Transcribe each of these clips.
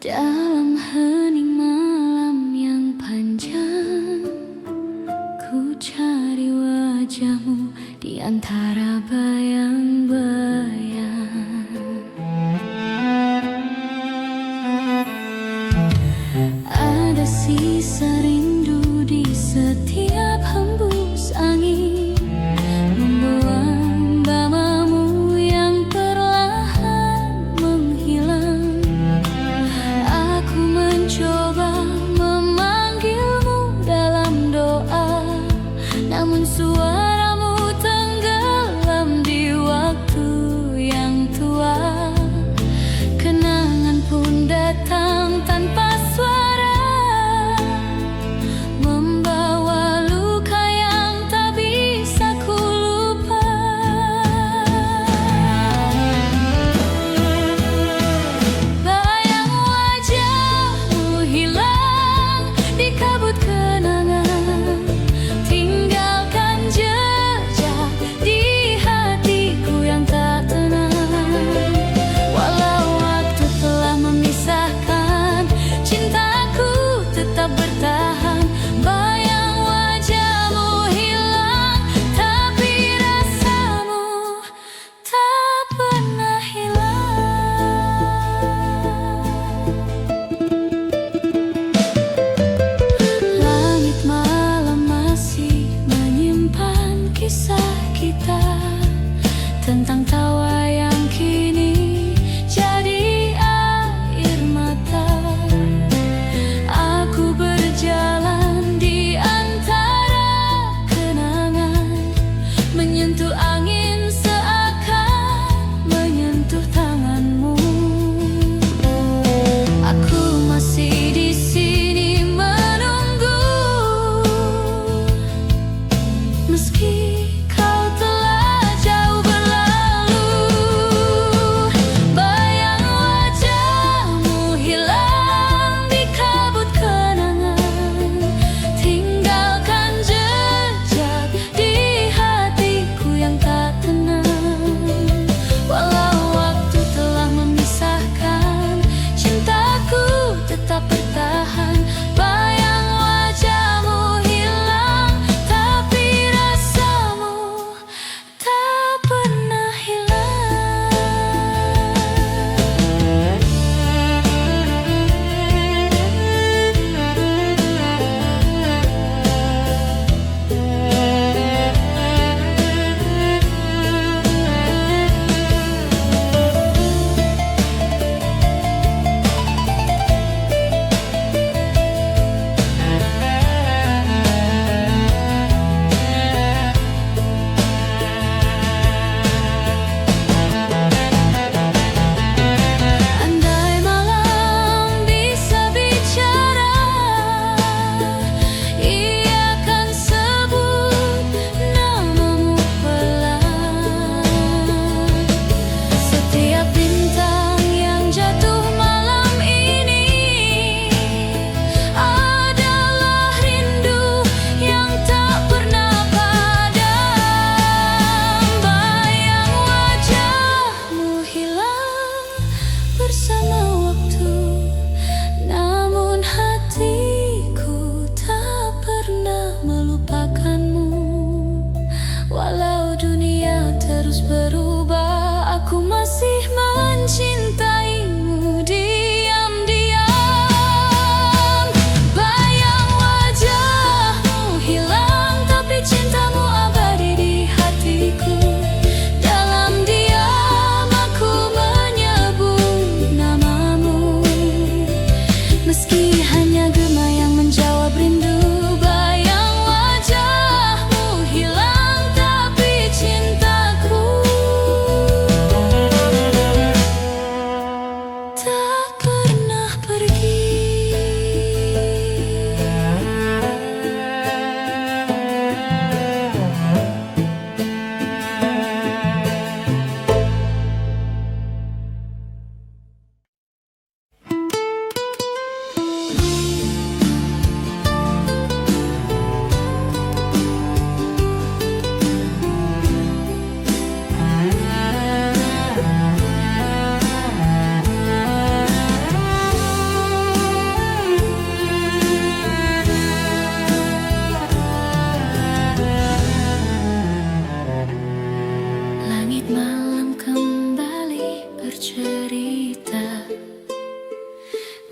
Dalam hening malam yang panjang, ku cari wajahmu di antara bayang-bayang. Ada sisa rindu di setiap hembus angin, membuang bamamu yang perlahan menghilang.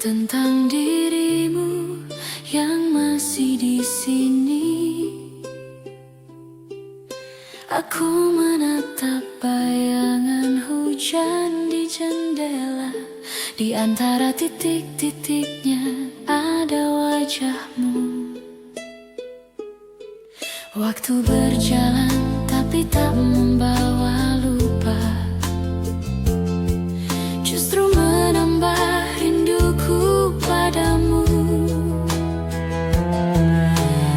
tentang dirimu yang masih di sini. Aku menatap bayangan hujan di jendela. Di antara titik-titiknya ada wajahmu. Waktu berjalan tapi tak membawa lupa, justru menambah rinduku padamu.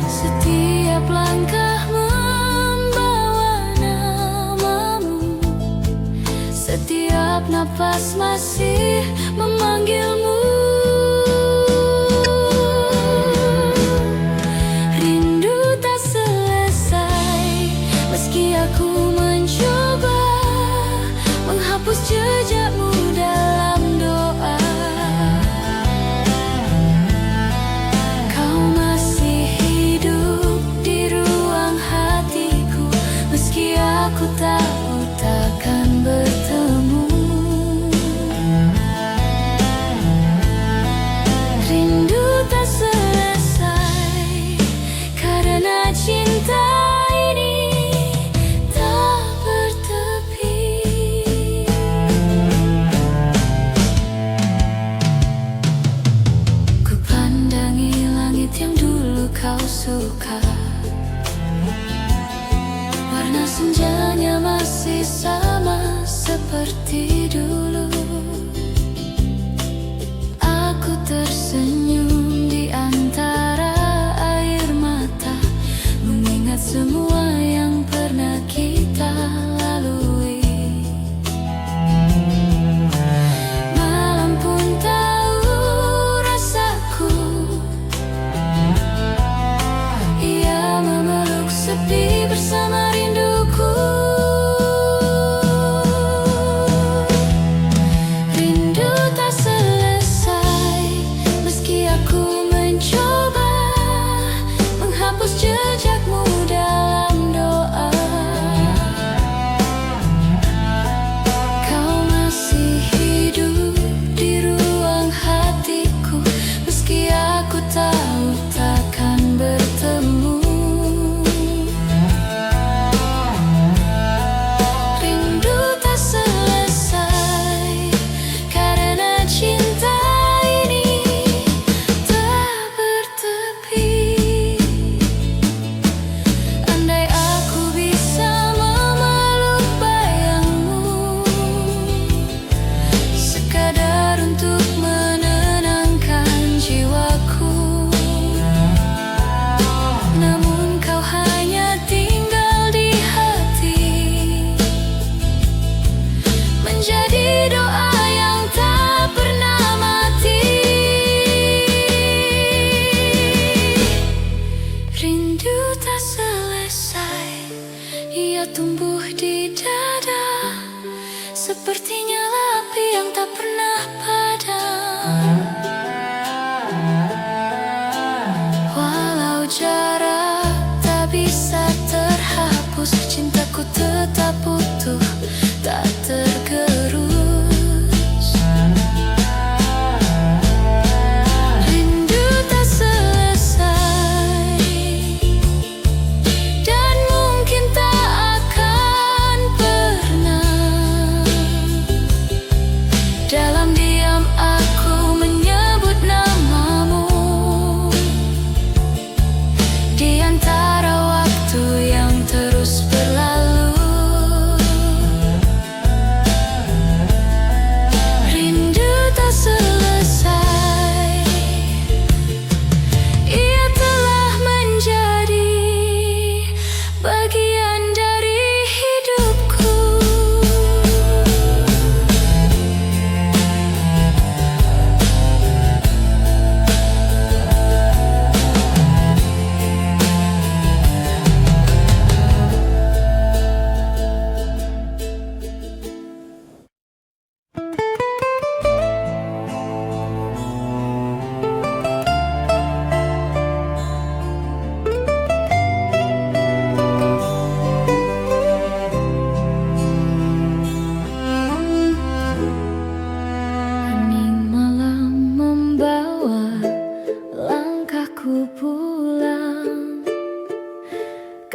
Setiap langkah membawa namamu, setiap napas masih memanggilmu. Rindu tak selesai meski aku mencoba menghapus jejakmu dalam doa. Kau masih hidup di ruang hatiku meski aku tahu takkan bertemu.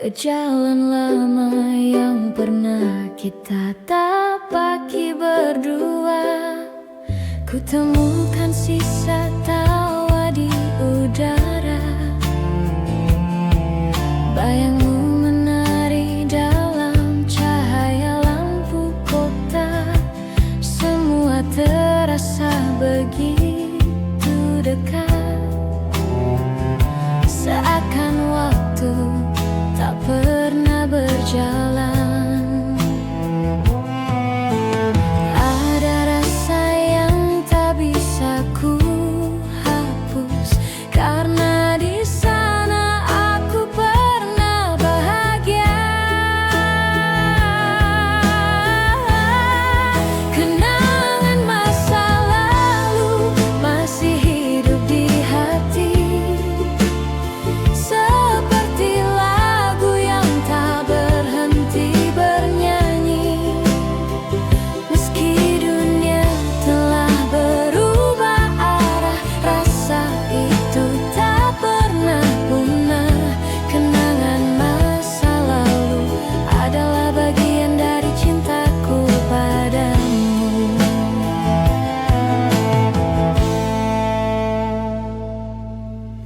ke jalan lama yang pernah kita tapaki berdua. Ku temukan sisa tawa di udara, bayangmu menari dalam cahaya lampu kota. Semua terasa begitu dekat, seakan waktu tak pernah berjalan. Ada rasa yang tak bisa ku hapus, karena di sana aku pernah bahagia. Kenangan masa lalu masih hidup di hati, seperti lagu yang tak berhenti bernyanyi. Meski dunia telah berubah arah, rasa itu tak pernah punah. Kenangan masa lalu adalah bagian dari cintaku padamu.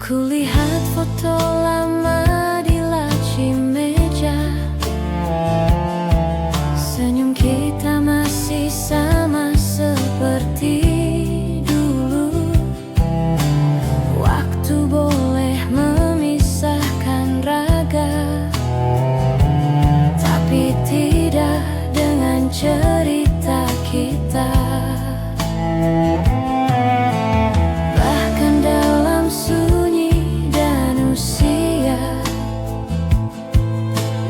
Kulihat foto lama di laci meja, senyum kita masih sama seperti dulu. Waktu boleh memisahkan raga, tapi tidak dengan cerita kita. Bahkan dalam sunyi dan usia,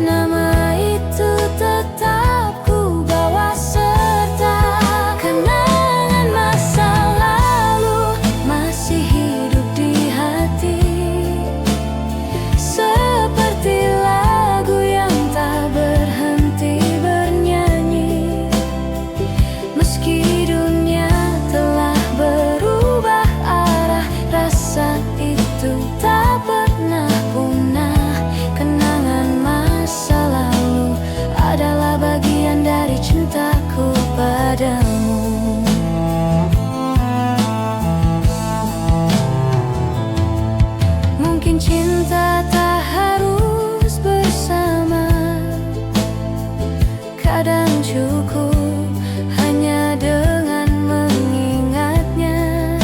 nama itu tetap ku bawa serta. Kenangan masa lalu masih hidup di hati, seperti lagu yang tak berhenti bernyanyi. Meski dunia telah berubah arah, rasa itu tak pernah punah. Kenangan masa lalu adalah bagian dari cintaku padamu. Mungkin cinta tak harus bersama, kadang cukup hanya dengan mengingatnya.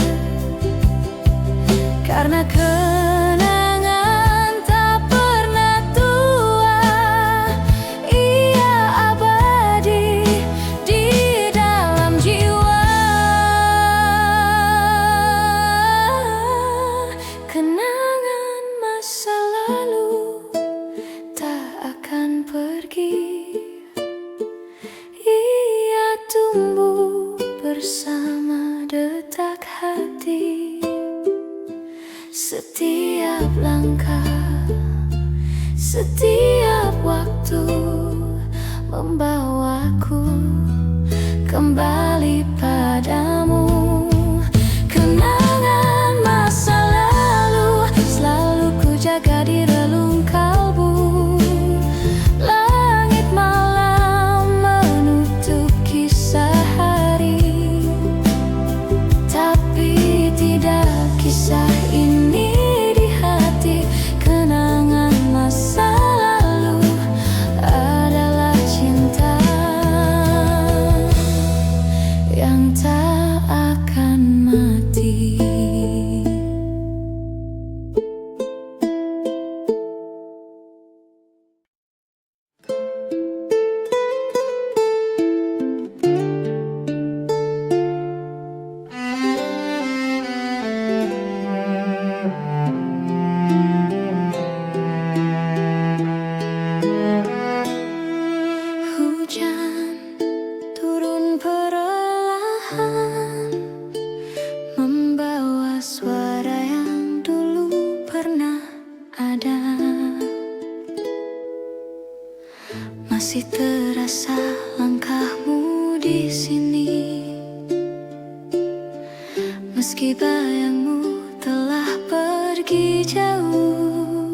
Karena kenangan tak pernah tua, ia abadi di dalam jiwa. Kenangan masa lalu tak akan pergi, ia tumbuh bersama detak hati. Setiap langkah, setiap waktu membawaku kembali padamu. Kenangan masa lalu selalu ku jaga di relung kalbu. Langit malam menutup kisah hari, tapi tidak kisah ini di hati. Kenangan masa lalu adalah cinta yang tak akan mati. Hujan turun perlahan, membawa suara yang dulu pernah ada. Masih terasa langkahmu di sini, meski bayangmu telah pergi jauh.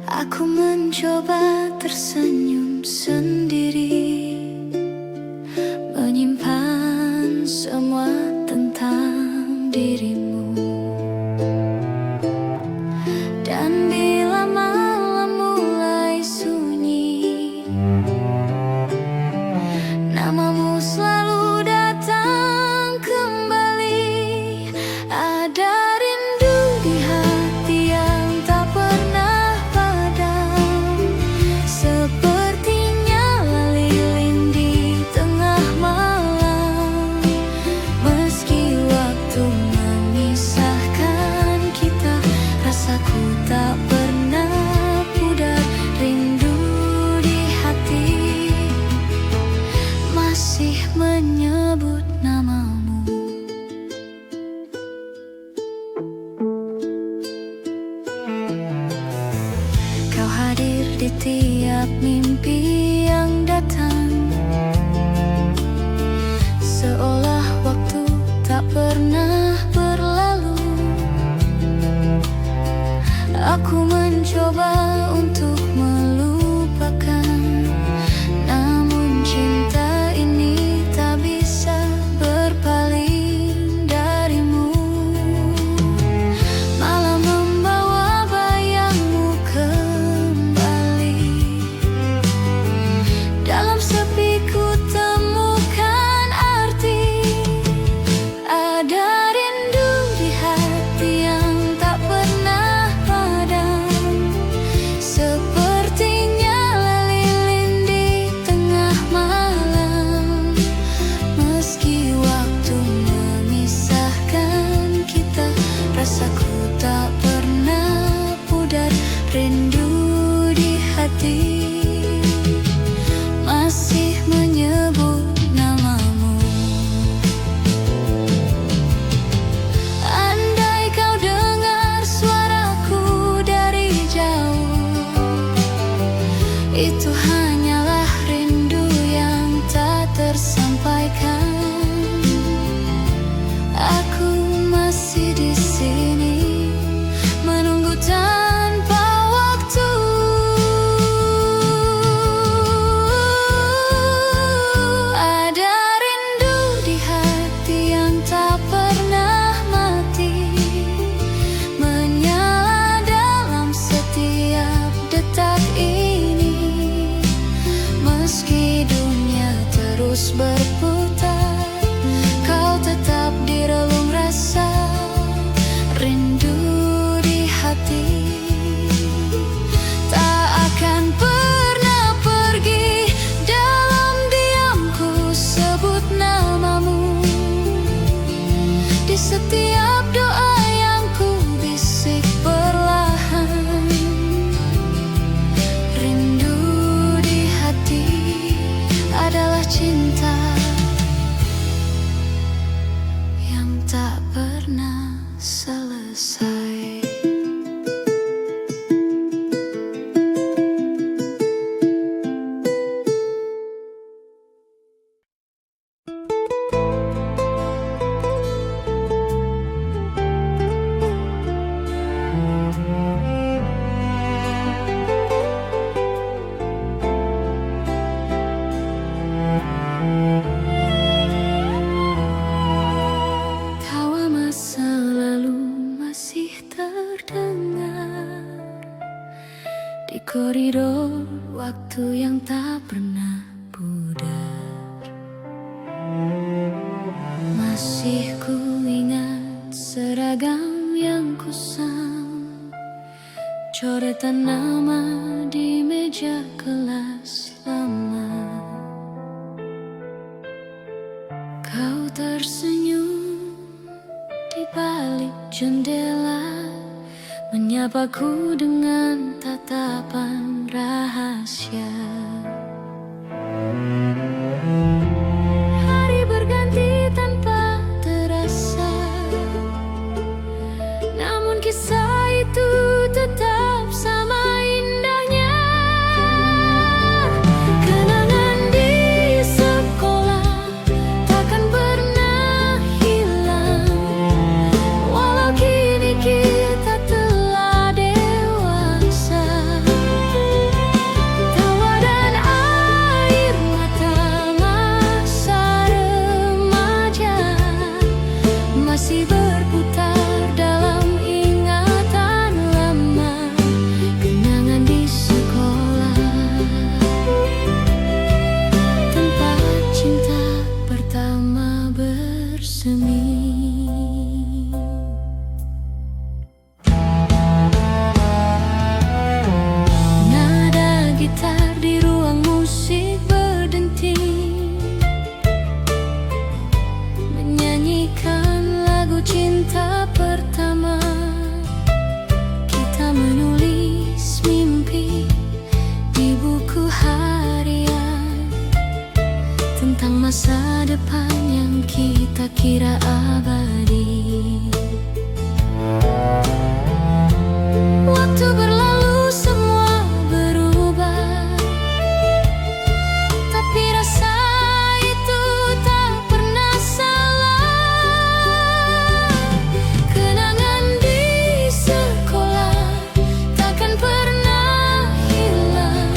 Aku Aku mencoba tersenyum sendiri, menyimpan semua tentang dirimu. Dan bila malam mulai sunyi, namamu selalu datang kembali. Ada rindu di hati yang tak pernah padam, sepertinya lilin di tengah malam. Meski waktu memisahkan kita, rasaku tak pernah pudar. Rindu di hati masih menyebut namamu. Kau hadir di tiap mimpi yang datang, seolah waktu tak pernah berlalu. Aku mencoba untuk melupakan, namun cinta ini tak bisa berpaling darimu. Malam membawa bayangmu kembali, dalam sepi ku temukan arti. Ada rindu di hati yang tak pernah padam, sepertinya lilin di tengah malam. Meski waktu memisahkan kita, rasaku tak pernah pudar. Rindu di hati masih menyebut namamu. Andai kau dengar suaraku dari jauh, itu hanyalah rindu yang tak tersampaikan. Aku masih di sini, menunggu tanpa waktu. Ada rindu di hati yang tak pernah mati, menyala dalam setiap detak ini. Meski dunia terus berputar, kau tetap di relung rasa. Rindu di hati tak akan pernah pergi. Dalam diamku sebut namamu, di setiap doa yang ku bisik perlahan. Rindu di hati adalah cinta yang tak pernah selesai. Tawa masa lalu masih terdengar di koridor waktu yang tak pernah pudar. Masih ku ingat seragam yang kusam, coretan nama di meja kelas lama. Kau tersenyum di balik jendela, menyapaku dengan tatapan rahasia. Hari berganti tanpa terasa, namun kisah itu tetap sama indahnya. Kenangan di sekolah takkan pernah hilang, walau kini kita telah dewasa. masih berputar dalam ingatan lama, kenangan di sekolah, tempat cinta pertama bersemi. Nada gitar di ruang musik berdenting, menyanyikan lagu cinta pertama. Kita menulis mimpi di buku harian tentang masa depan yang kita kira abadi. Waktu berlalu semua berubah, tapi rasa itu tak pernah salah. Kenangan di sekolah takkan pernah hilang,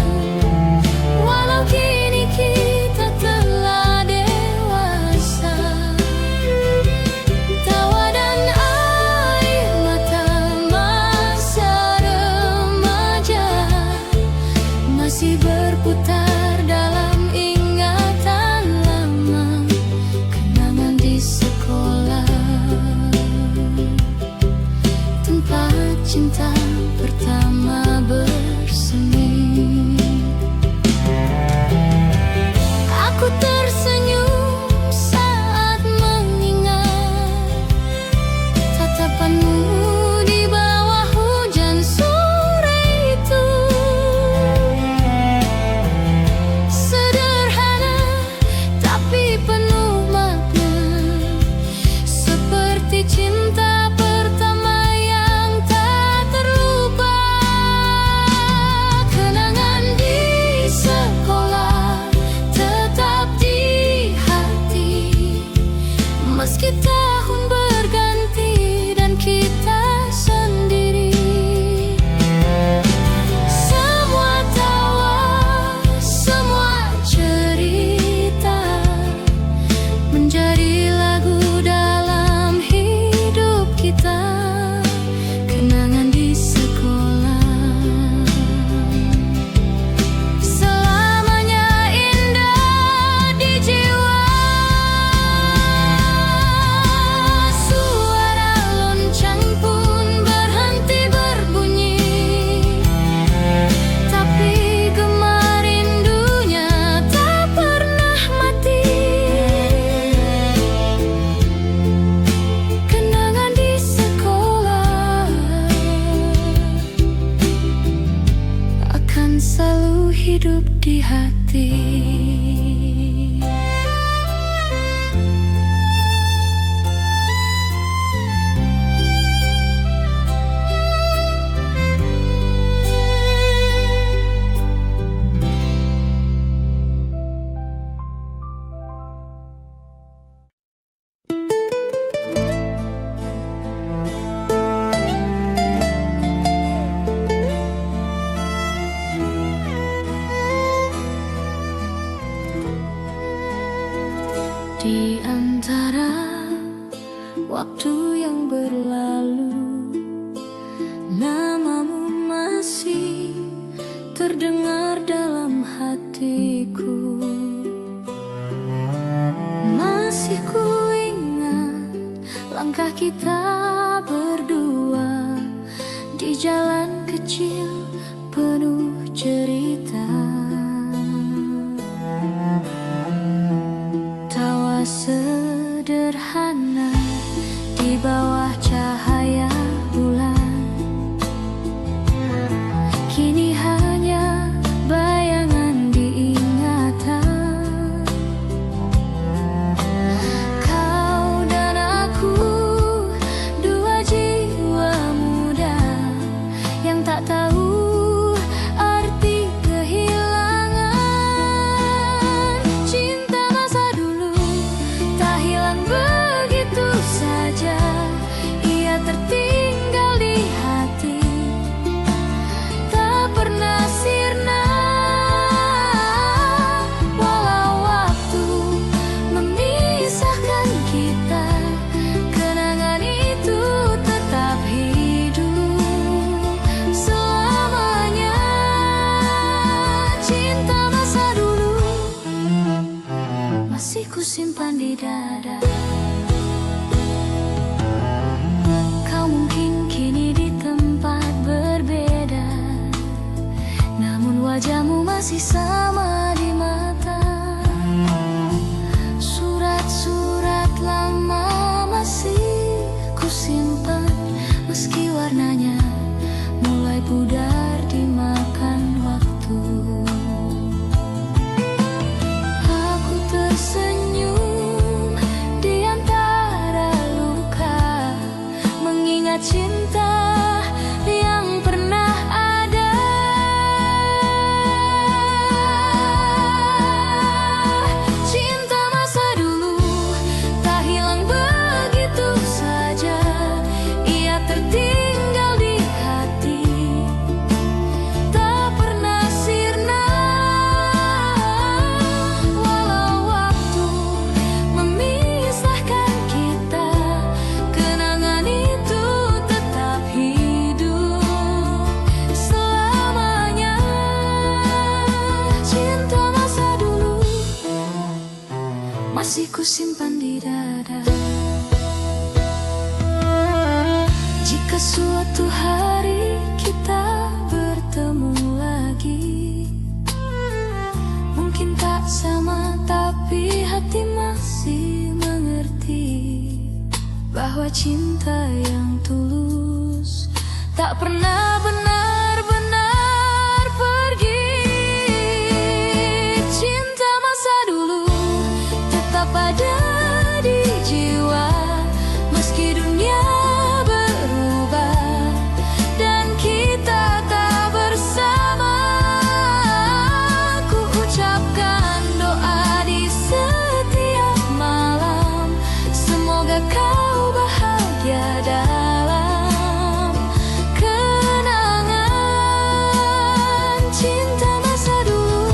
walau kini kita telah dewasa. Tawa dan air mata masa remaja masih berputar dalam ingatan lama, kenangan di sekolah, tempat cinta pertama bersemi. Aku tersenyum saat mengingat tatapanmu di bawah hujan sore itu. Sederhana tapi penuh makna, seperti cinta pertama yang tak terlupa. Kenangan di sekolah tetap di hati, meski tahun berganti dan kita sendiri. Semua tawa, semua cerita menjadi lagu dalam hidup kita. Kenangan di sekolah selamanya indah di jiwa. Suara lonceng pun berhenti berbunyi, tapi gemar rindunya tak pernah mati. Kenangan di sekolah akan selalu hidup di hati. Di antara waktu yang berlalu, namamu masih terdengar dalam hatiku. Masih ku ingat langkah kita berdua di jalan kecil penuh cerita. Tawa sederhana di bawah cahaya bulan, kini hanya bayangan di ingatan. Kau dan aku, dua jiwa muda yang tak tahu arti kehilangan. Cinta masa dulu tak hilang begitu saja, ia di dada. Kau mungkin kini di tempat berbeda, namun wajahmu masih sama di mata. Surat-surat lama masih kusimpan, meski warnanya mulai pudar dimakan waktu. Aku tersenyum di antara luka, mengingat cinta yang pernah ada. Cinta masa dulu tak hilang begitu saja, ia tertinggal di hati, tak pernah sirna. Walau waktu memisahkan kita, kenangan itu tetap hidup selamanya. Cinta masa dulu masih kusimpan di dada. Jika suatu hari kita bertemu lagi, mungkin tak sama, tapi hati masih mengerti bahwa cinta yang tulus tak pernah benar-benar pergi. Cinta masa dulu tetap ada di jiwa, meski dunia berubah dan kita tak bersama. Ku ucapkan doa di setiap malam, semoga kau bahagia dalam kenangan. Cinta masa dulu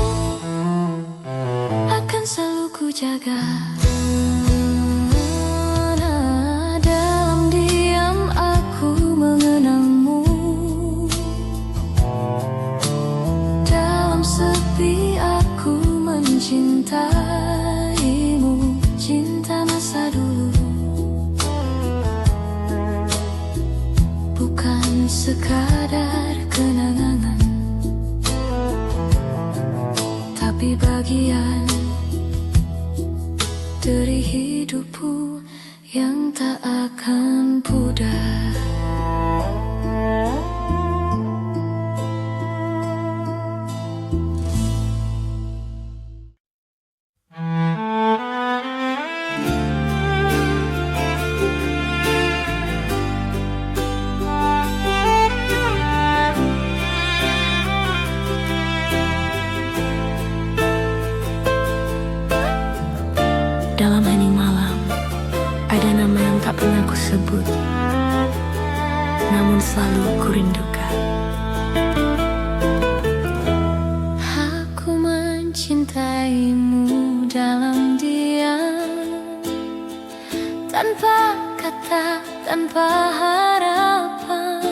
akan selalu ku jaga. Dalam diam aku mengenangmu, dalam sepi aku mencintaimu. Cinta masa dulu bukan sekadar kenangan, tapi bagian dari hidupku yang tak akan pudar. Dalam hening malam, ada nama yang tak pernah ku sebut, namun selalu ku rindukan. Aku mencintaimu dalam diam, tanpa kata, tanpa harapan.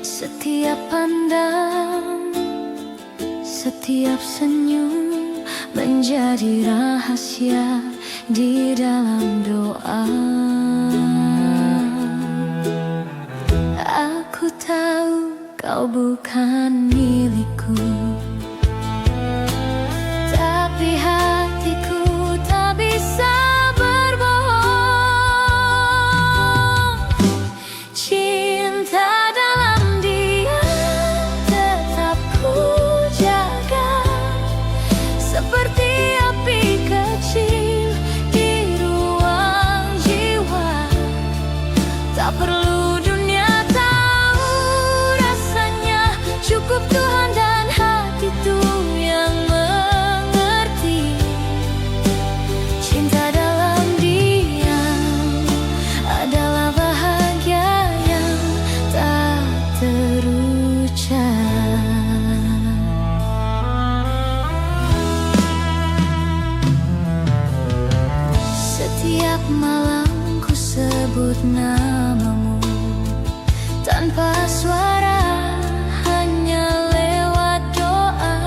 Setiap pandang, setiap senyum menjadi rahasia di dalam doa. Aku tahu kau bukan milikku, tapi hatiku tak bisa berbohong. Cinta dalam diam tetap ku jaga, seperti api kecil di ruang jiwa. Tak perlu dunia tahu rasanya, cukup Tuhan dan hatiku yang mengerti. Cinta dalam diam adalah bahagia yang tak terucap. Setiap malam ku sebut namamu tanpa suara, hanya lewat doa.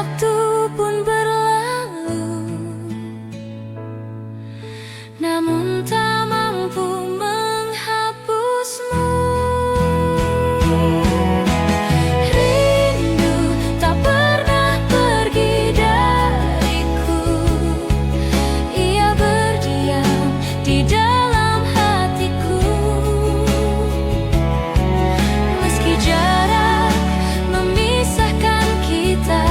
waktu pun berlalu, namun tak mampu menghapusmu. Rindu tak pernah pergi dariku, ia berdiam di dalam hatiku. Meski jarak memisahkan kita,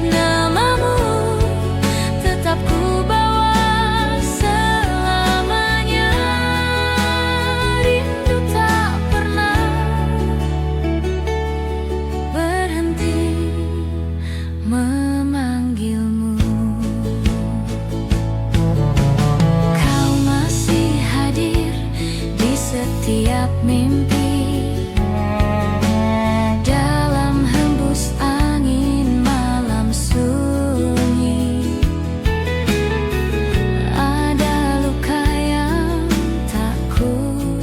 namamu tetap ku bawa selamanya. Rindu tak pernah berhenti memanggilmu. Kau masih hadir di setiap mimpi, dalam hembus angin malam sunyi. Ada luka yang tak ku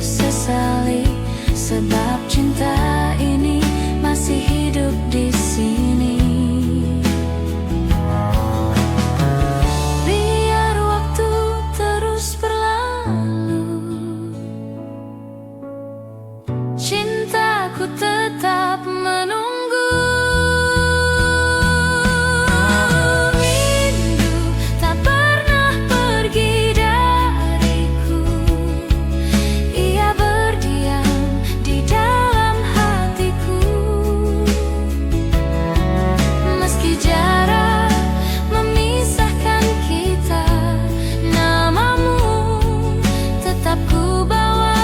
sesali, sebab cinta ini masih hidup di sini. Biar waktu terus berlalu, cintaku tetap menunggu. Rindu tak pernah pergi dariku, ia berdiam di dalam hatiku. Meski jarak memisahkan kita, namamu tetap ku bawa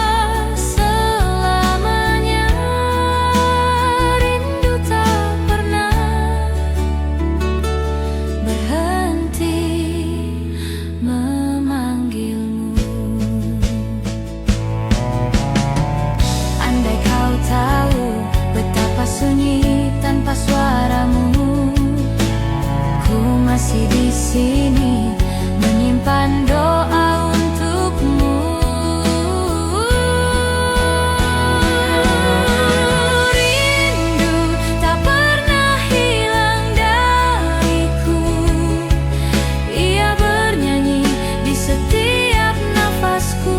selamanya. Rindu tak pernah berhenti memanggilmu. Andai kau tahu betapa sunyi tanpa suaramu, ku masih di sini menyimpan doa untukmu. Rindu tak pernah hilang dariku, ia bernyanyi di setiap nafasku.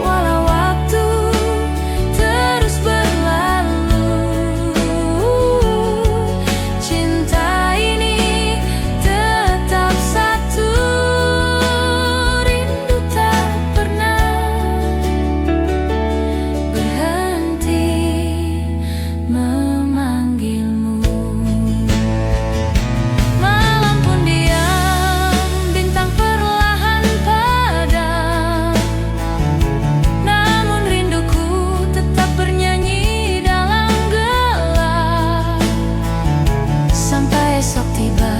Walau waktu terus berlalu, cinta ini tetap satu. Rindu tak pernah berhenti memanggilmu. Malam pun diam, bintang perlahan padam, namun rinduku tetap bernyanyi dalam gelap. Sampai esok tiba,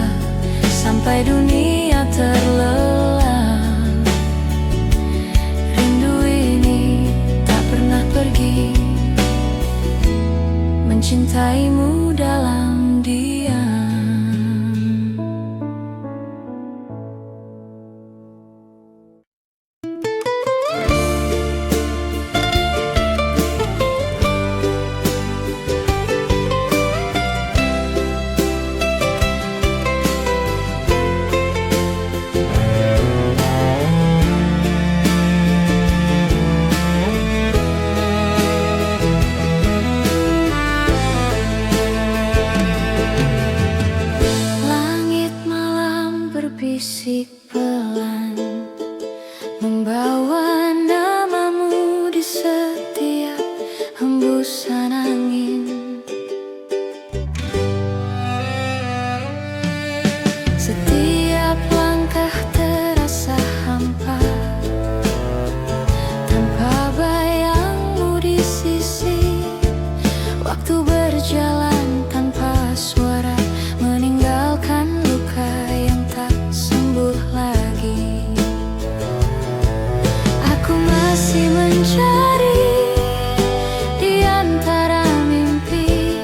sampai dunia terlelap, rindu ini tak pernah pergi, mencintaimu dalam diam. Langit malam berbisik pelan, membawa namamu di setiap hembusan angin. Setiap langkah terasa hampa, tanpa bayangmu di sisi. Waktu berjalan tanpa suara, meninggalkan luka yang tak sembuh lagi. Aku masih mencari di antara mimpi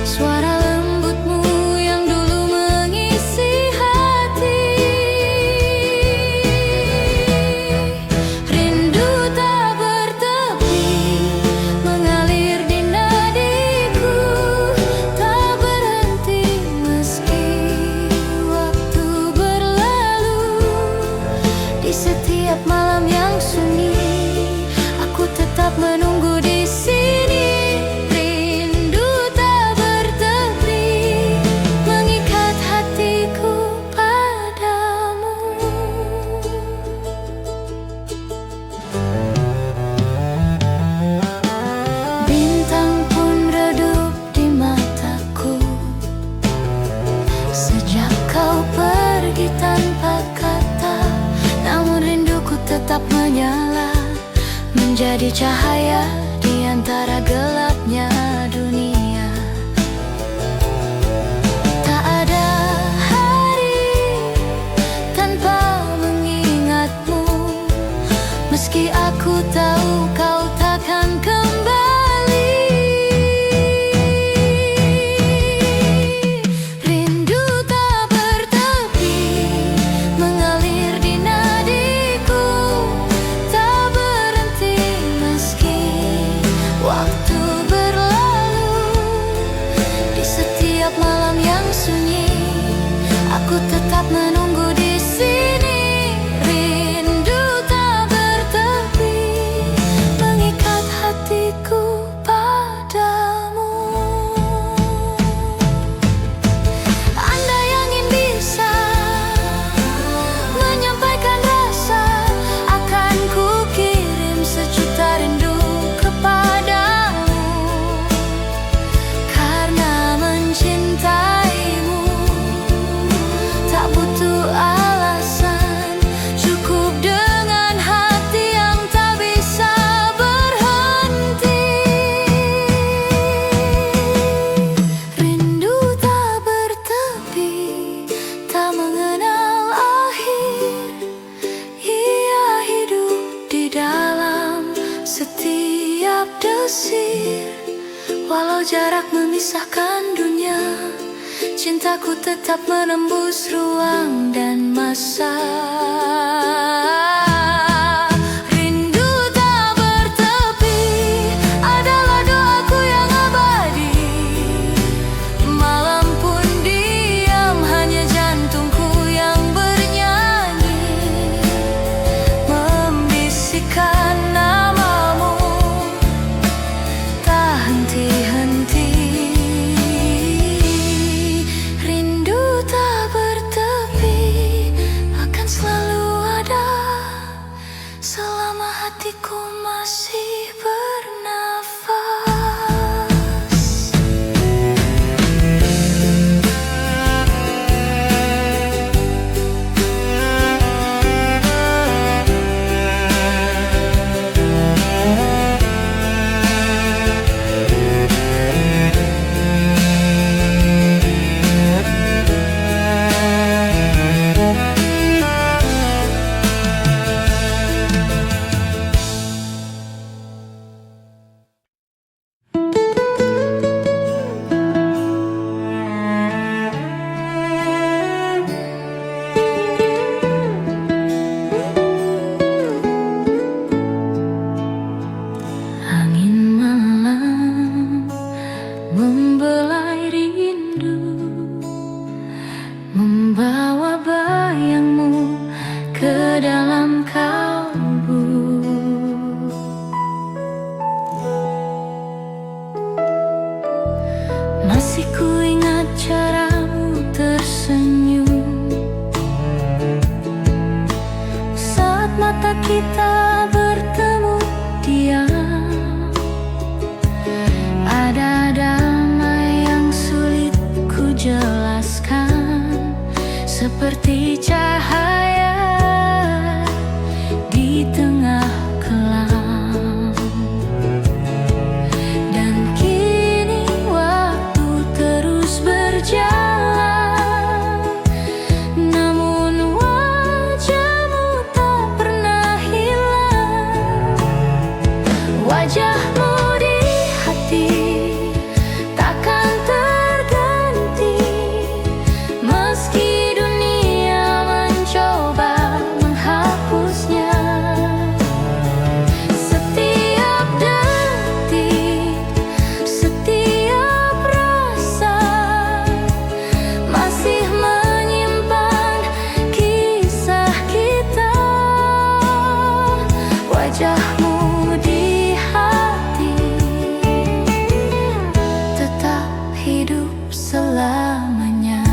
suara lembutmu yang dulu mengisi hati. Rindu tak bertepi mengalir di nadiku, tak tetap menyala, menjadi cahaya di antara gelapnya dunia. Tak ada hari tanpa mengingatmu, meski aku tahu kau takkan kembali. Rindu tak bertepi mengalir di nadiku, tak berhenti meski waktu berlalu. Di setiap malam yang sunyi, aku tetap menunggu di sini. Rindu tak bertepi mengikat hatiku padamu. Andai angin bisa menyampaikan rasa, akan ku kirim sejuta rindu kepadamu. Karena mencintaimu tak butuh alasan, cukup dengan hati yang tak bisa berhenti. Rindu tak bertepi, tak mengenal akhir. Ia hidup di dalam setiap desir. Walau jarak memisahkan dunia, cintaku tetap menembus ruang dan masa. Rindu tak bertepi adalah doaku yang abadi. Malam pun diam, hanya jantungku yang bernyanyi, membisikkan namamu tak henti-henti. Rindu tak bertepi akan selalu ada selama hatiku masih bernafas. Angin malam membelai rindu, membawa bayangmu ke dalam kalbu. Masih ku ingat caramu tersenyum saat mata kita bertemu diam. Ada damai yang sulit ku jelaskan, seperti cahaya di tengah kelam. Dan kini waktu terus berjalan, namun wajahmu tak pernah hilang. Wajahmu di hati takkan terganti, meski dunia mencoba menghapusnya. Setiap detik, setiap rasa masih menyimpan kisah kita. Wajahmu di hati tetap hidup selamanya.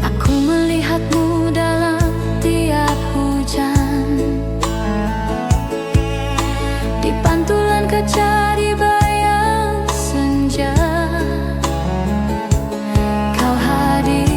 Aku melihatmu dalam tiap hujan, di pantulan kaca, di bayang senja. Kau hadir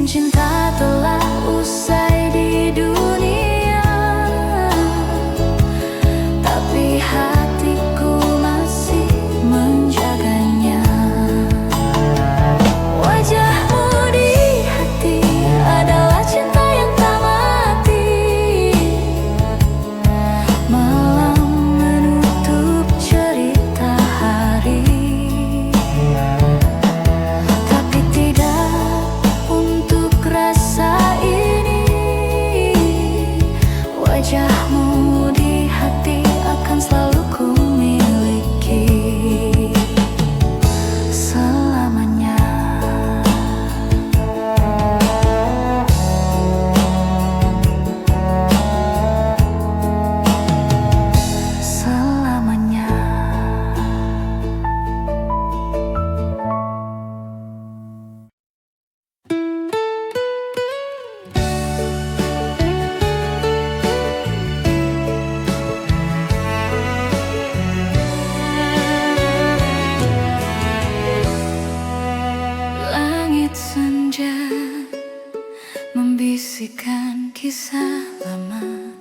Mungkin cinta telah usai di dunia, tapi hatiku masih menjaganya. Wajahmu di hati adalah cinta yang tak mati. Malam menutup cerita hari, tapi tidak untuk rasa ini. Wajahmu di hati akan selalu ku miliki selamanya. Selamanya. Langit senja membisikkan kisah lama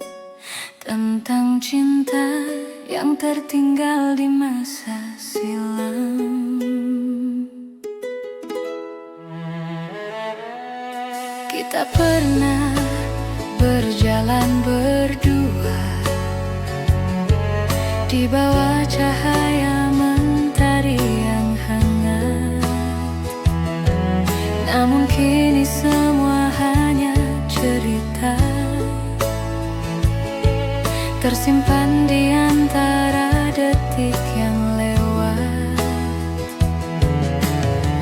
tentang cinta yang tertinggal di masa silam. Kita pernah berjalan berdua di bawah cahaya mentari yang hangat. Namun kini semua hanya cerita, tersimpan di antara detik yang lewat.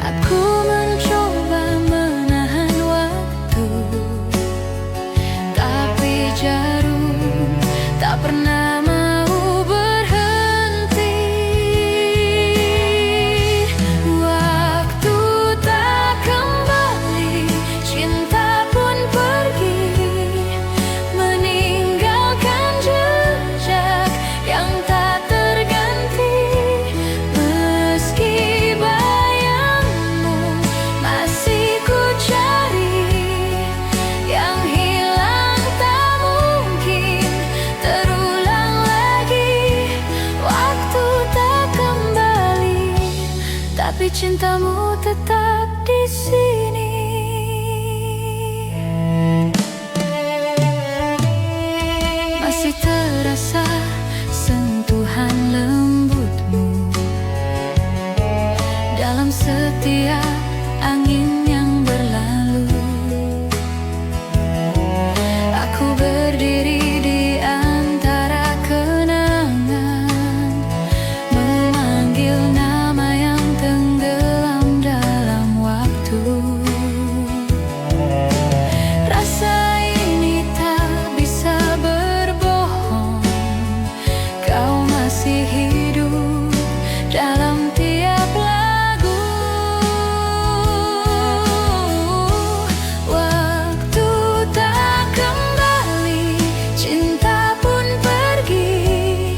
Aku mencoba menahan waktu, tapi jarum tak pernah mau berhenti. Waktu tak kembali, cinta pun pergi, meninggalkan jejak yang tak terganti. Meski bayangmu masih ku cari, yang hilang tak mungkin terulang lagi. Waktu tak kembali, tapi cintamu tetap di sini. Masih terasa sentuhan lembutmu dalam setiap angin yang berlalu. Aku berdiri di antara kenangan, memanggil nama yang tenggelam dalam waktu. Rasa ini tak bisa berbohong, kau masih hidup dalam tiap lagu. Waktu tak kembali, cinta pun pergi,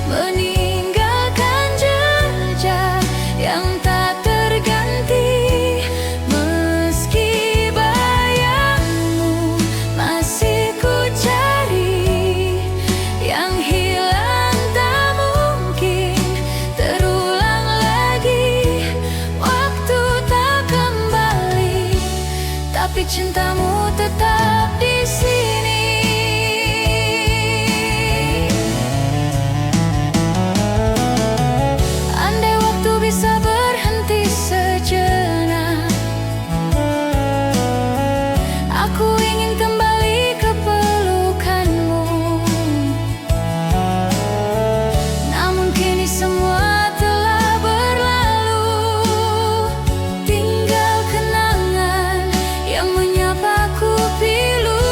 meninggalkan jejak yang tak terganti. Meski bayangmu masih ku cari, yang hilang tak mungkin terulang lagi. Waktu tak kembali, tapi cintamu tetap di sini. Andai waktu bisa berhenti sejenak, aku ingin kembali ke pelukanmu. Namun kini semua telah berlalu, tinggal kenangan yang menyapaku pilu.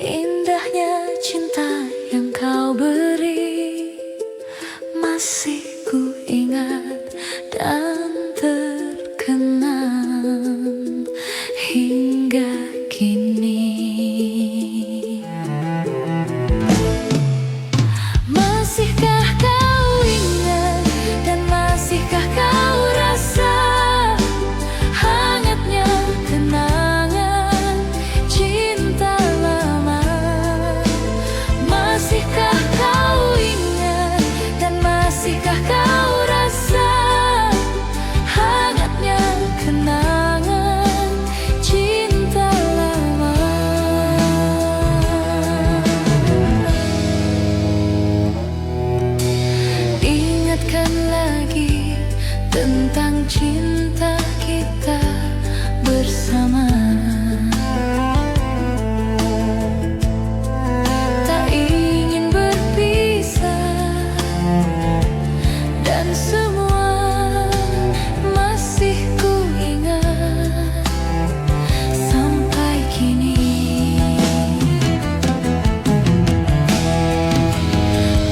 Indahnya cinta yang kau beri masih ku ingat dan terkenang hingga kini. Masihkah kau ingat dan masihkah kau rasa hangatnya kenangan cinta lama? Masihkah kau ingat dan masihkah kau rasa hangatnya kenangan cinta lama? Ingatkan lagi tentang cinta kita bersama. Tak ingin berpisah dan semua masih ku ingat sampai kini.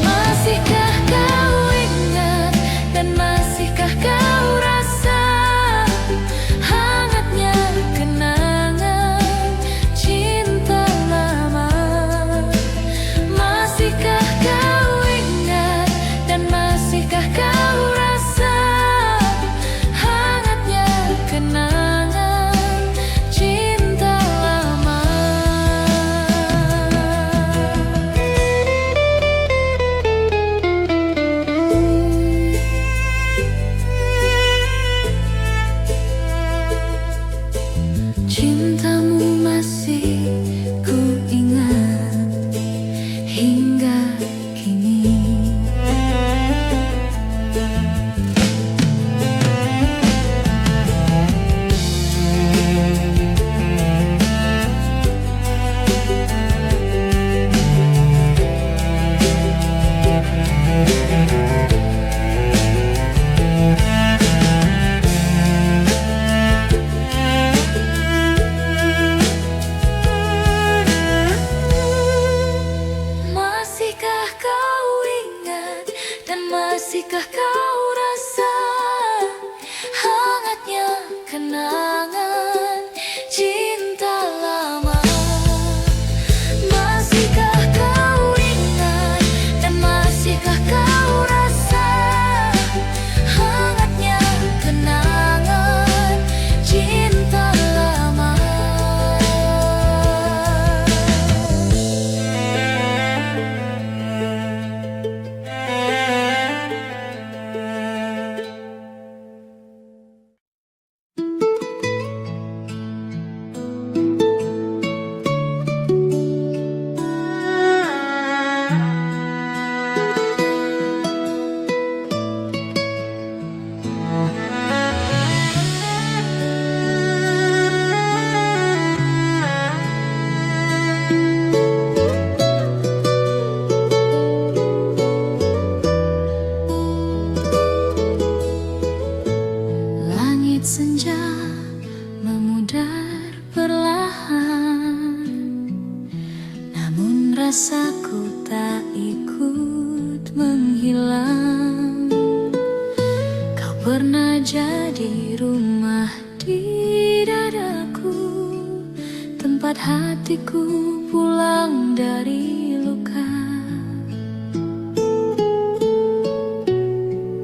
Masihkah kau ingat dan masihkah kau rasa hangatnya kenangan cinta lama? Masihkah kau ingat dan masihkah kau rasa hangatnya kenangan cinta lama? Cintamu masih ku ingat hingga kini. Masihkah kau ingat dan masihkah kau rasa hangatnya kenangan cinta lama? Masihkah kau ingat dan masihkah kau rasa hangatnya kenangan cinta lama? Langit senja memudar perlahan, namun rasaku tak ikut menghilang. Kau pernah jadi rumah di dadaku, tempat hatiku pulang dari luka.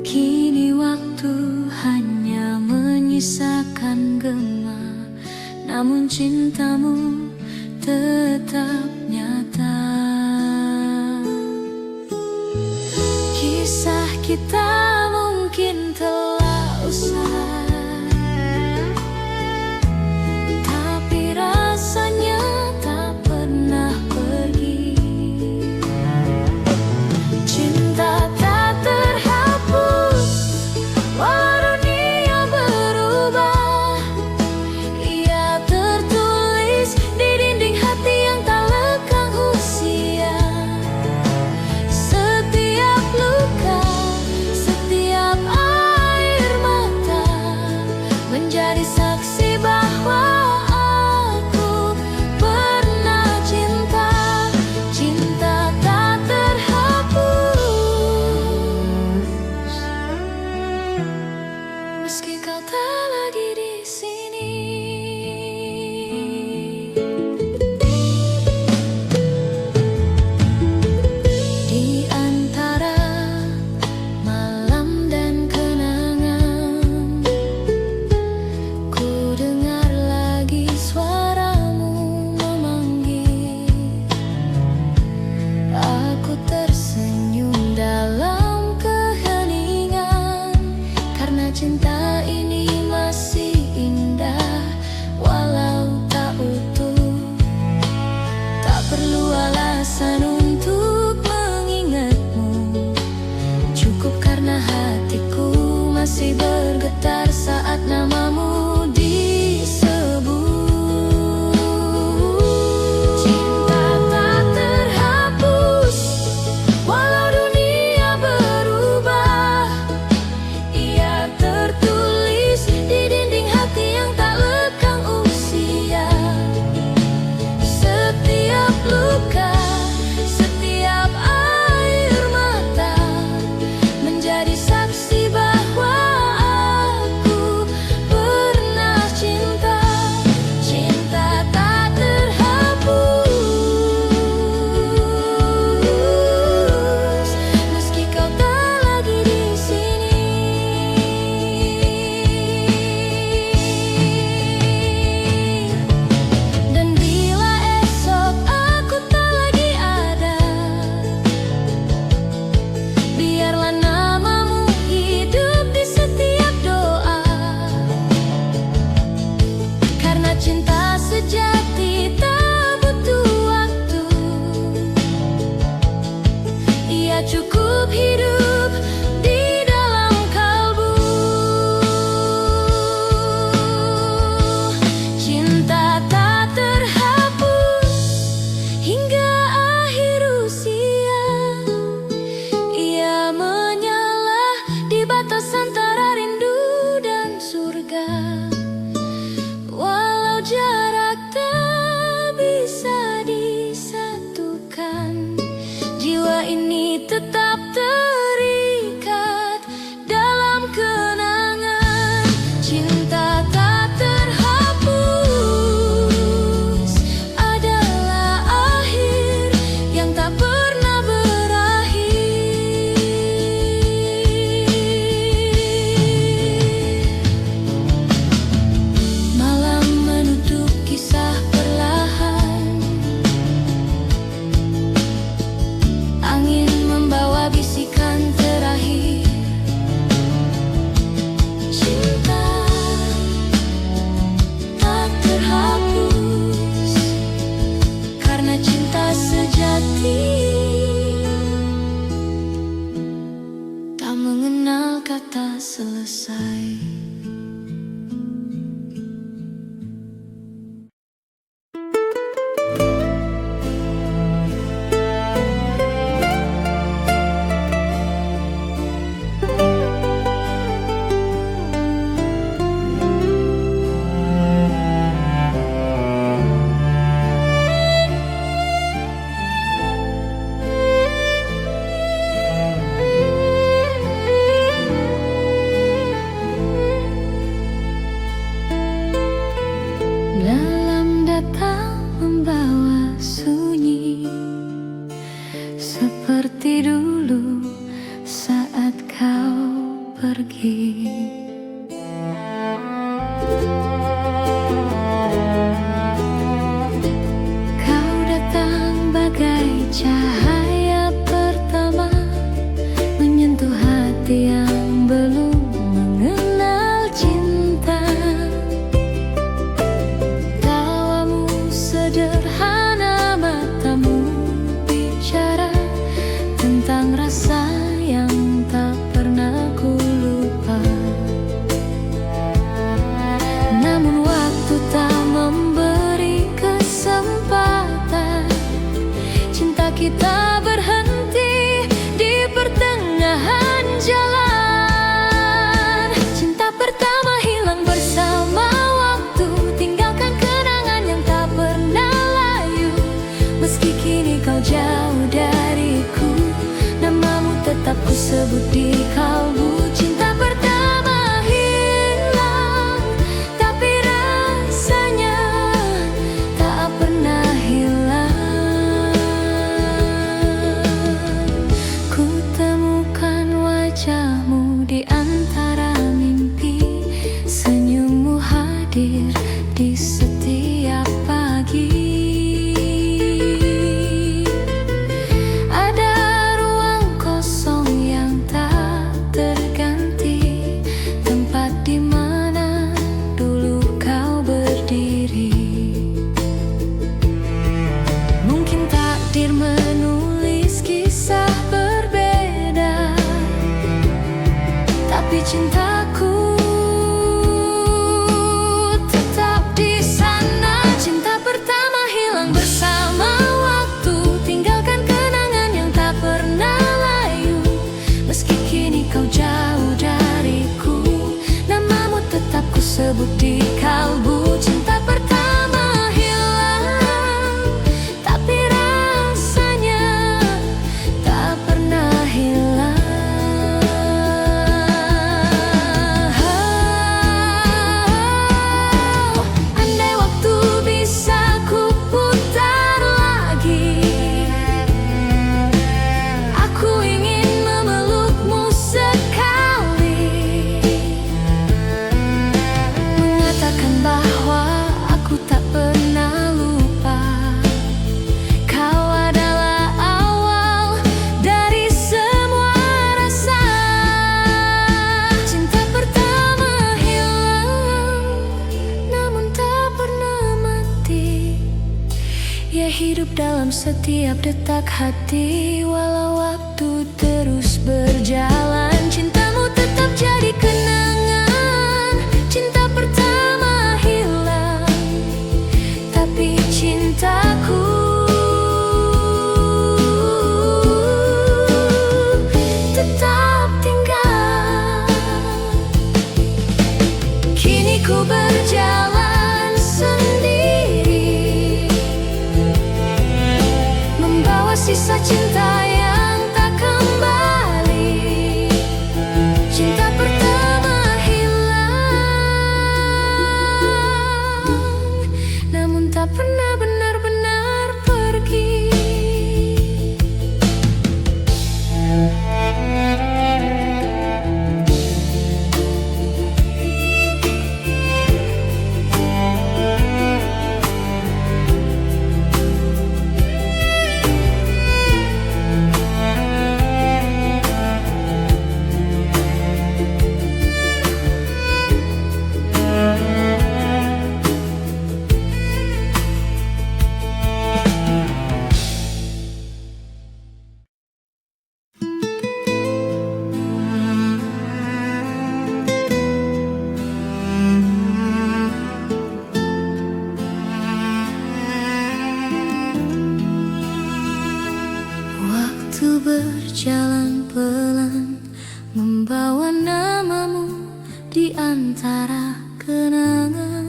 Kini waktu hanya menyisakan gema, namun cintamu tetap nyata. Kisah kita mungkin telah usai, tapi rasanya tak pernah pergi. Cinta tak terhapus walau dunia berubah, ia tertulis di dinding hati yang tak lekang usia. Setiap luka, sunyi seperti dulu saat kau pergi. Kau datang bagai cahaya pertama, menyentuh hati yang belum mengenal cinta. Tawamu sederhana, matamu bicara tentang rasa yang tak pernah ku lupa. Namun waktu tak memberi kesempatan, cinta kita berhenti di pertengahan jalan. Cinta pertama hilang bersama waktu, tinggalkan kenangan yang tak pernah layu. Meski kini kau jauh dariku, namamu tetap ku sebut di kalbu. Cinta pertama hilang, tapi rasanya tak pernah hilang. Ku temukan wajahmu di antara mimpi, senyummu hadir di setiap pagi. Ada ruang kosong yang tak terganti, tempat di mana dulu kau berdiri. Mungkin takdir menulis kisah berbeda, tapi cintaku tetap di sana. Cinta pertama hilang bersama waktu, tinggalkan kenangan yang tak pernah layu. Meski kini kau jauh dariku, namamu tetap ku sebut di kalbu. Cinta pertama hilang, tapi rasanya tak pernah hilang. Andai waktu bisa ku putar lagi, aku ingin memelukmu sekali, mengatakan bahwa aku tak pernah lupa. Kau adalah awal dari semua rasa. Cinta pertama hilang, namun tak pernah mati. Ia hidup dalam setiap detak hati, walau waktu terus berjalan. Cintamu tetap jadi kenangan. Cinta pertama hilang, tapi cintaku tetap tinggal. Kini ku berjalan sendiri, membawa sisa cinta yang tak kembali. Cinta pertama hilang, namun tak pernah benar-benar pergi. Waktu berjalan pelan, membawa namamu di antara kenangan.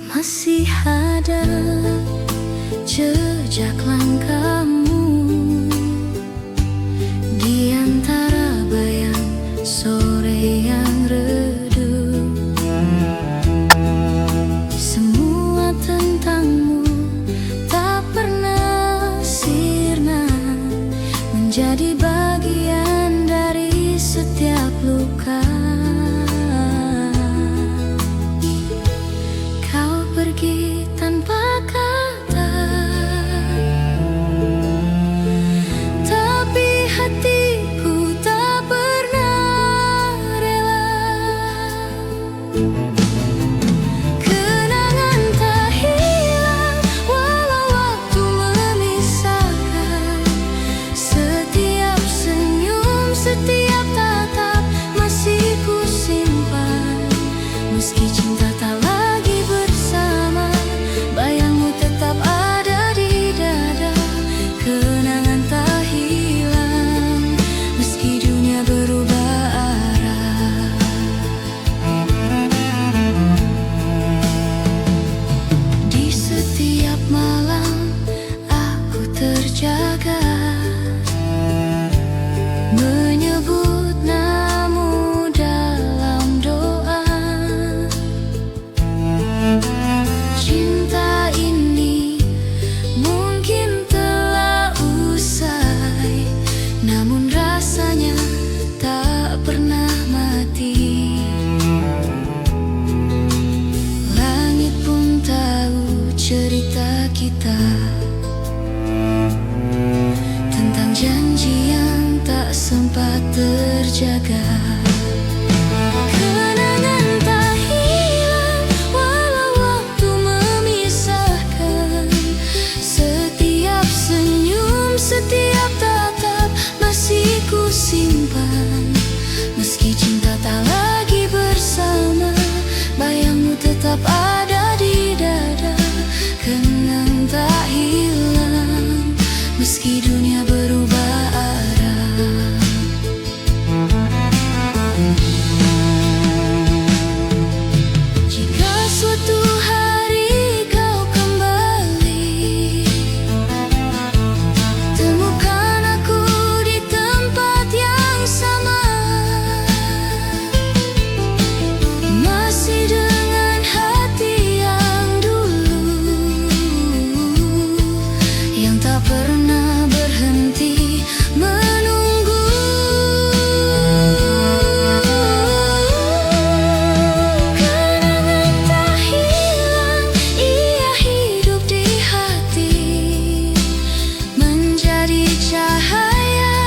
Masih ada jejak langkahmu di antara bayang sore yang redup. menjadi bagian dari setiap luka. Kau pergi tanpa kata, tapi hatiku tak pernah rela. Kenangan tak hilang walau waktu memisahkan. Setiap senyum, setiap tatap masih ku simpan. Meski cinta tak lagi bersama, bayangmu tetap ada di dada. Kenangan tak hilang meski dunia berubah arah. Di setiap malam aku terjaga, menyebut namamu dalam doa. Cinta ini mungkin telah usai, namun rasanya tak pernah mati. Langit pun tahu cerita kita, tentang janji yang tak sempat terjaga. Kenangan tak hilang walau waktu memisahkan. Setiap senyum, setiap tatap masih ku simpan. Meski cinta tak lagi bersama, bayangmu tetap ada di dada. Kenangan tak hilang meski dunia berubah arah. Jika suatu hari kau kembali, temukan aku di tempat yang sama, masih dengan hati yang dulu, yang tak pernah berhenti menunggu. Kenangan tak hilang, ia hidup di hati, menjadi cahaya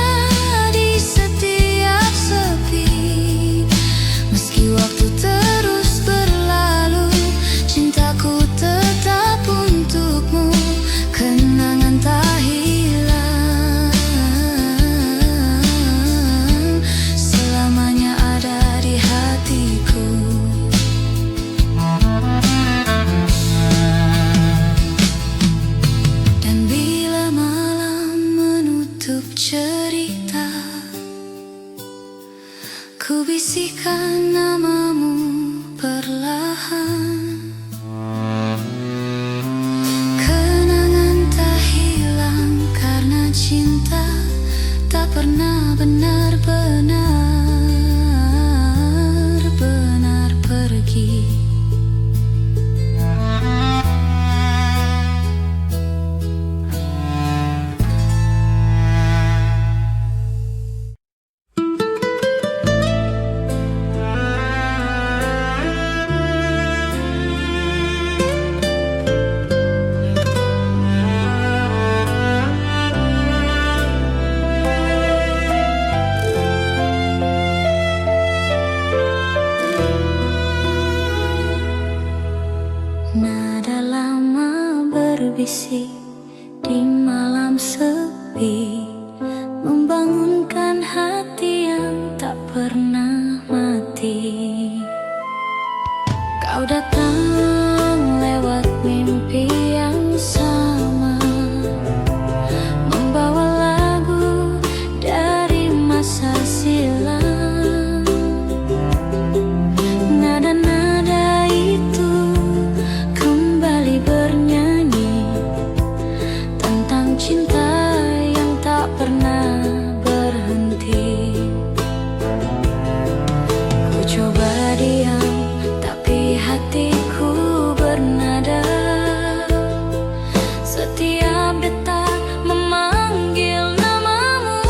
di setiap sepi. Meski waktu terus berlalu, cintaku tetap untukmu. Kenangan tak hilang, selamanya ada di hatiku. Dan bila malam menutup cerita, ku bisikan namamu perlahan. Kenangan tak hilang karena cinta tak pernah benar-benar pergi. Nada lama berbisik di malam sepi, membangunkan hati yang tak pernah mati. Kau datang lewat mimpi yang sama, membawa lagu dari masa silam. Nada-nada itu kembali bernyanyi tentang cinta yang tak pernah berhenti. Ku coba diam, tapi hatiku bernada. Setiap detak memanggil namamu.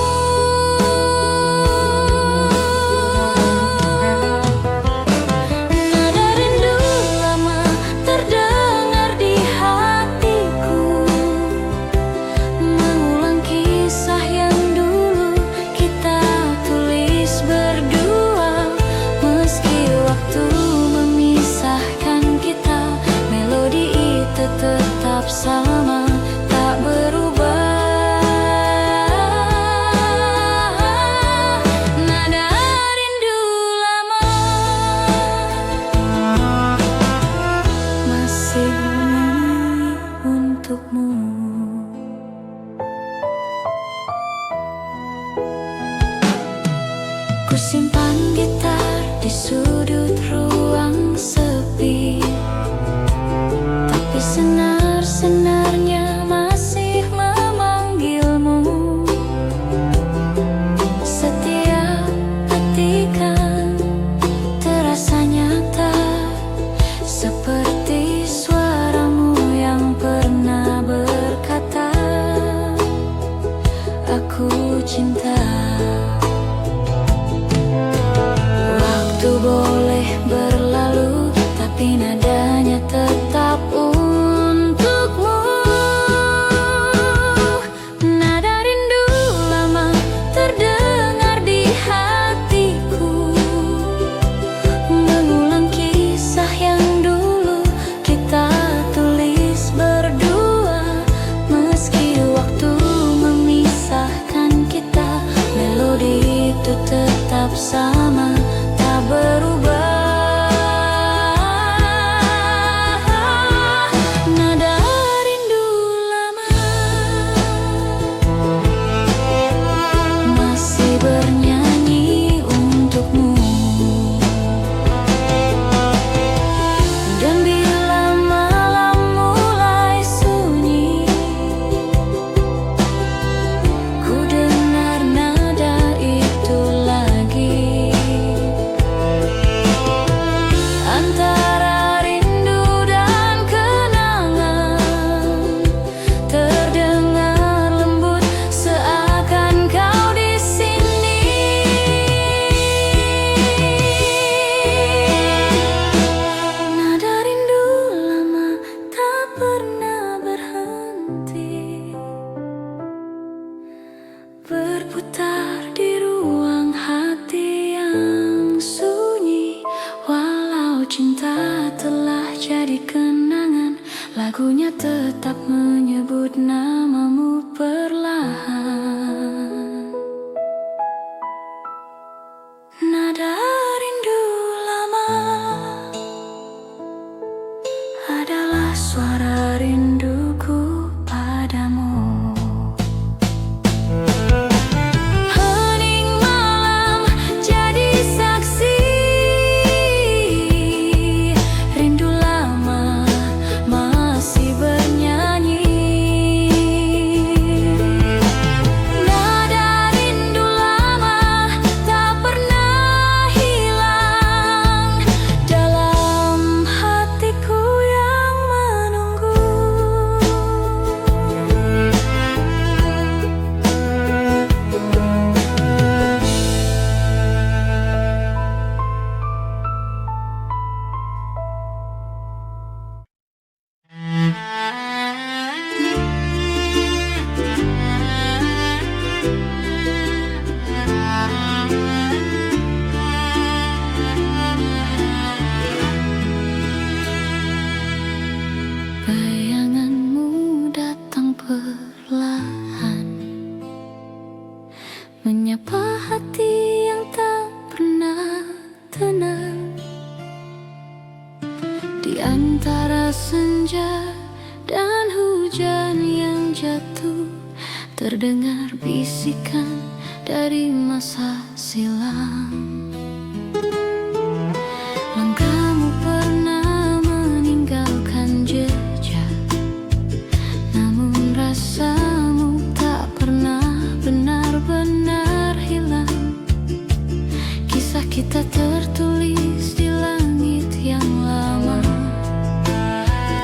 sama, tak berubah. Nada rindu lama masih bernyanyi untukmu. Ku simpan gitar di sudut ruang sepi, tapi senar-senarnya masih memanggilmu. Setiap petikan terasa nyata, seperti suaramu yang pernah berkata, aku cinta. Waktu boleh berlalu, tapi nadanya tetap untukmu. Nada rindu lama terdengar di hatiku, mengulang kisah yang dulu kita tulis berdua. Meski waktu memisahkan kita, melodi itu tetap sama, tak berubah. Nada rindu lama masih bernyanyi untukmu. Dan bila malam mulai sunyi, ku dengar nada itu lagi. Antara rindu dan kenangan, terdengar lembut seakan kau di sini. Nada rindu lama tak pernah berhenti, berputar di ruang hati yang sunyi. Walau cinta telah jadi kenangan, lagunya tetap menyebut namamu perlahan. Nada rindu lama adalah suara rinduku padamu. Hening malam jadi saksi, rindu lama masih bernyanyi. Nada rindu lama tak pernah hilang dalam hatiku yang menunggu. Bayanganmu datang perlahan, menyapa hati yang tak pernah tenang. Di antara senja dan hujan yang jatuh, terdengar bisikan dari masa silam. Langkahmu pernah meninggalkan jejak, namun rasamu tak pernah benar-benar hilang. Kisah kita tertulis di langit yang lama,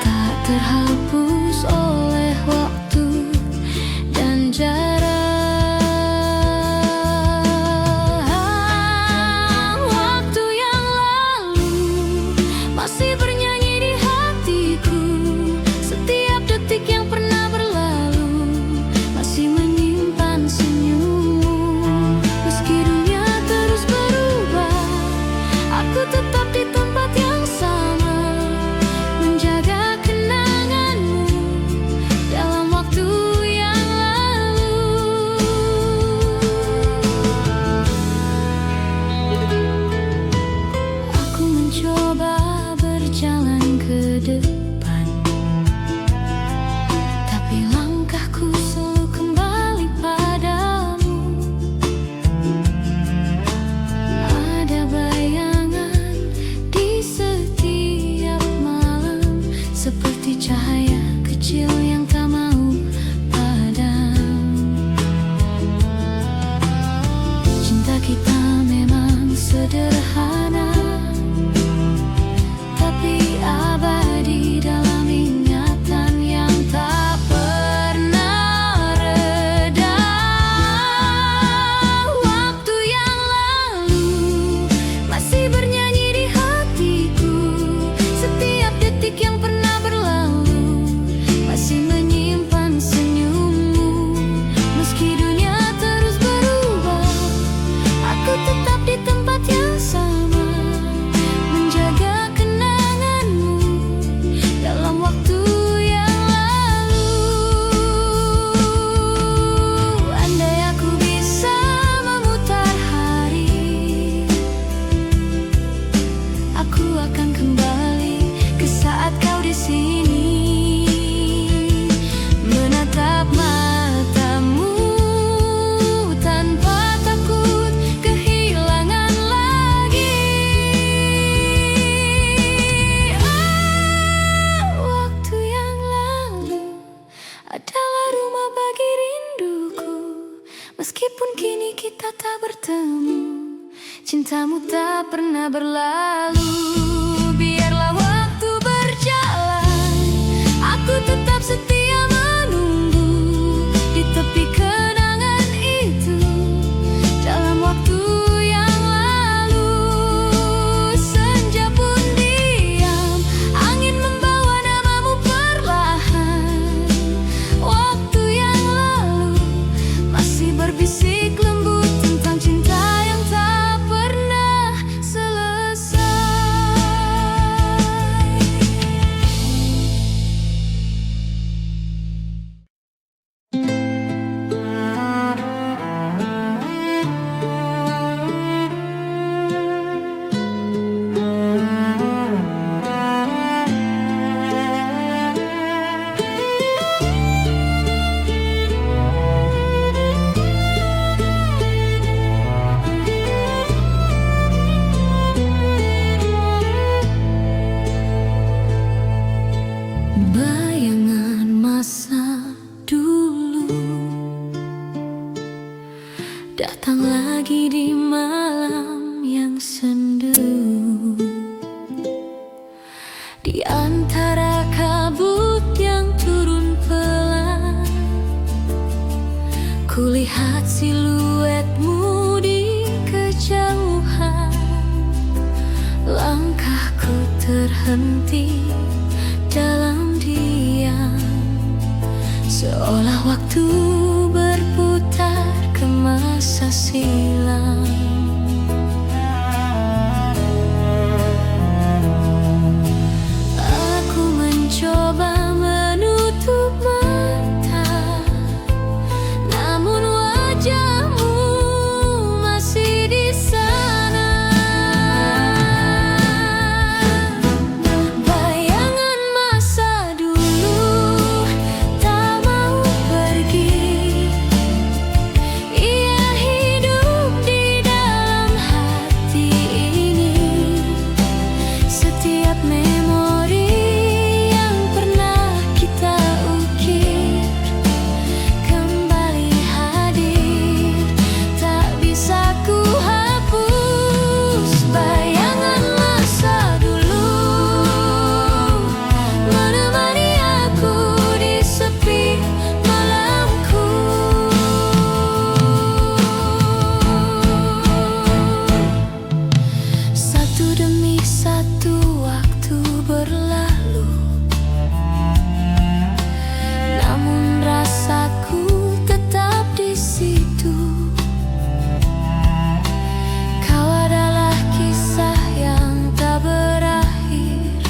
tak terhapus oleh waktu dan jarak. Waktu yang lalu masih bernyanyi di hatiku, setiap detik yang pernah berlalu masih menyimpan senyummu. Meski dunia terus berubah, aku tetap di tempat yang sama, menjaga kenangan kecil yang tak mau padam. Cinta kita memang sederhana, tapi abadi dalam ingatan yang tak pernah reda. Waktu yang lalu masih bernyanyi di hatiku, setiap detik yang pernah berlalu masih menyimpan senyummu. Meski dunia terus berubah, aku tetap di tempat yang sama, menjaga kenanganmu dalam waktu yang lalu. Andai aku bisa memutar hari, aku akan kembali ke saat kau di sini, menatap matamu tanpa takut kehilangan lagi. Waktu yang lalu adalah rumah bagi rinduku. Meskipun kini kita tak bertemu, cintamu tak pernah berlalu. Biarlah waktu berjalan, aku tetap setia menunggu di tepi kenangan itu. Dalam waktu yang lalu, senja pun diam, angin membawa namamu perlahan. Waktu yang lalu masih berbisik lembut tentang cinta yang tak pernah selesai. Bayangan masa dulu datang lagi di malam yang sendu. Di antara kabut yang turun pelan, kulihat siluetmu di kejauhan. Langkahku terhenti dalam diam, seolah waktu berputar ke masa silam. Aku mencoba menutup mata, namun wajahmu masih di sana. Bayangan masa dulu tak mau pergi, ia hidup di dalam hati ini. Setiap memori yang pernah kita ukir kembali hadir, tak bisa ku hapus. Bayangan masa dulu menemani aku di sepi malamku. Satu demi satu waktu berlalu, namun rasaku tetap di situ. Kau adalah kisah yang tak berakhir,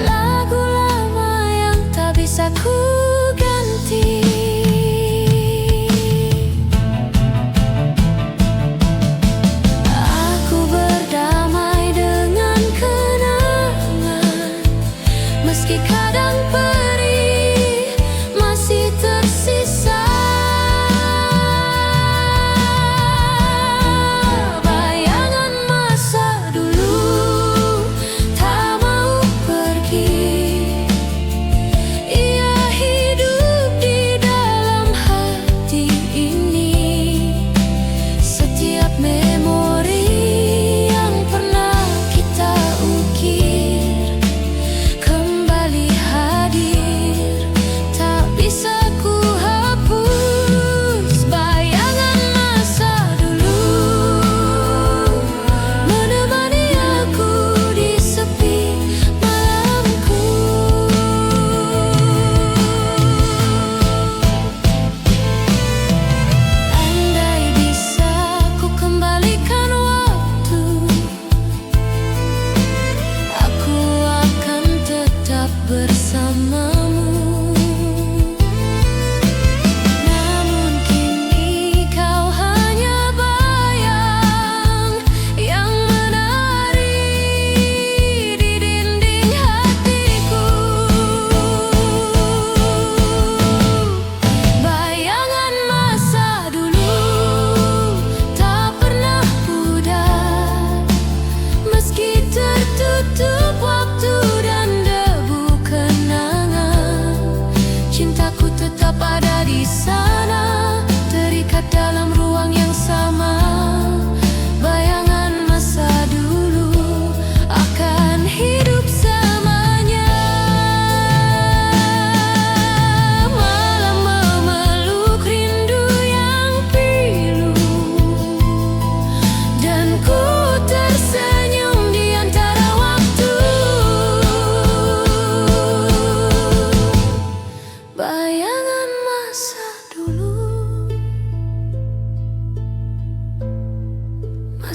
lagu lama yang tak bisa ku ganti. Aku berdamai dengan kenangan, meski kadang perih masih tersisa. Bayangan masa dulu tak mau pergi,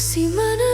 masih menunggu.